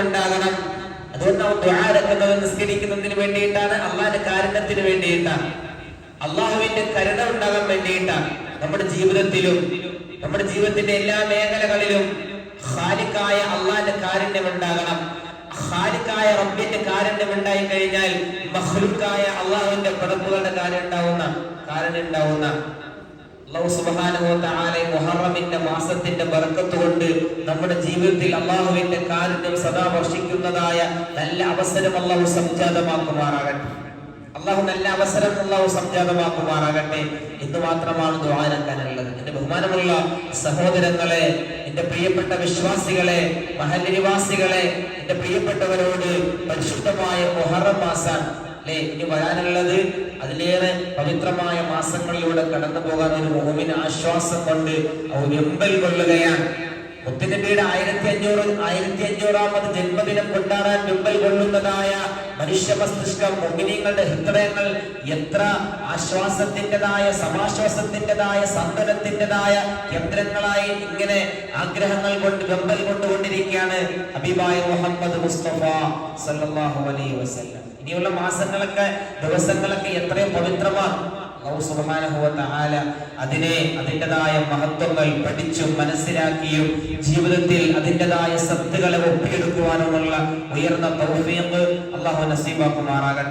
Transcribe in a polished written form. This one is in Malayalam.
ഉണ്ടാകണം. അതുകൊണ്ട് ദുആ എടുക്കുന്നത് നിസ്കരിക്കുന്നതിന് വേണ്ടിയിട്ടാണ്, അള്ളാഹിന്റെ കാരുണ്യത്തിന് വേണ്ടിയിട്ടാണ്, അള്ളാഹുവിന്റെ കരുണ ഉണ്ടാകാൻ വേണ്ടിയിട്ടാണ്. നമ്മുടെ ജീവിതത്തിലും നമ്മുടെ ജീവിതത്തിന്റെ എല്ലാ മേഖലകളിലും ഖാലിഖായ അള്ളാഹിന്റെ കാരുണ്യം ഉണ്ടാകണം. ഖാലിഖായ റബ്ബിന്റെ കാരുണ്യം ഉണ്ടായി കഴിഞ്ഞാൽ മഖ്ലൂഖായ അള്ളാഹുവിന്റെ പടപ്പുകളുടെ കാരുണ്യം ഉണ്ടാവുന്ന അല്ലാഹു സുബ്ഹാനഹു വ തആല മുഹറമിന്റെ മാസത്തിന്റെ ബർക്കത്ത് കൊണ്ട് നമ്മുടെ ജീവിതത്തിൽ അള്ളാഹുവിന്റെ കാരുണ്യം സദാ വർഷിക്കുന്നതായ നല്ല അവസരം അല്ലാഹു സംജാതമാക്കുമാറാകട്ടെ. അള്ളാഹു നല്ല അവസരം അല്ലാഹു സംജാതമാക്കുമാറാകട്ടെ എന്ന് മാത്രമാണ് ദുആ ചെയ്യാനുള്ളത്. എന്റെ ബഹുമാനമുള്ള സഹോദരങ്ങളെ, എന്റെ പ്രിയപ്പെട്ട വിശ്വാസികളെ, മഹല്ല് നിവാസികളെ, എന്റെ പ്രിയപ്പെട്ടവരോട് വെളിച്ചമായ മുഹറം മാസം അല്ലേ ഇനി വരാനുള്ളത്. അതിലേറെ പവിത്രമായ മാസങ്ങളിലൂടെ കടന്നു പോകാൻ ഒരു മുഅ്മിന് ആശ്വാസം കൊണ്ട് വെമ്പൽ കൊള്ളുകയാണ്. മുത്തുനബിയുടെ 1500ാമത് ജന്മദിനം കൊണ്ടാടാൻ വെമ്പൽ കൊള്ളുന്നതായ മനുഷ്യ മസ്തിഷ്കം, മുഅ്മിനീങ്ങളുടെ ഹൃദയങ്ങൾ എത്ര ആശ്വാസത്തിൻ്റെതായ, സമാശ്വാസത്തിൻ്റെതായ, സാന്ത്വനത്തിൻ്റെതായ കേന്ദ്രങ്ങളായി ഇങ്ങനെ ആഗ്രഹങ്ങൾ കൊണ്ട് വെമ്പൽ കൊണ്ടുകൊണ്ടിരിക്കുകയാണ് ഹബീബായ മുഹമ്മദ് മുസ്തഫ സല്ലല്ലാഹു അലൈഹി വസല്ലം. ഇനിയുള്ള മാസങ്ങളൊക്കെ, ദിവസങ്ങളൊക്കെ എത്രയോ പവിത്രമാണ്. അല്ലാഹു സുബ്ഹാനഹു വ തആല അതിൻ്റെതായ മഹത്വങ്ങൾ പഠിച്ചും മനസ്സിലാക്കിയും ജീവിതത്തിൽ അതിൻ്റെതായ സത്തുകളെ ഒപ്പിയെടുക്കുവാനുമുള്ള ഉയർന്ന തൗഫീഖ് അല്ലാഹു നസീബാക്കുമാറാകട്ടെ.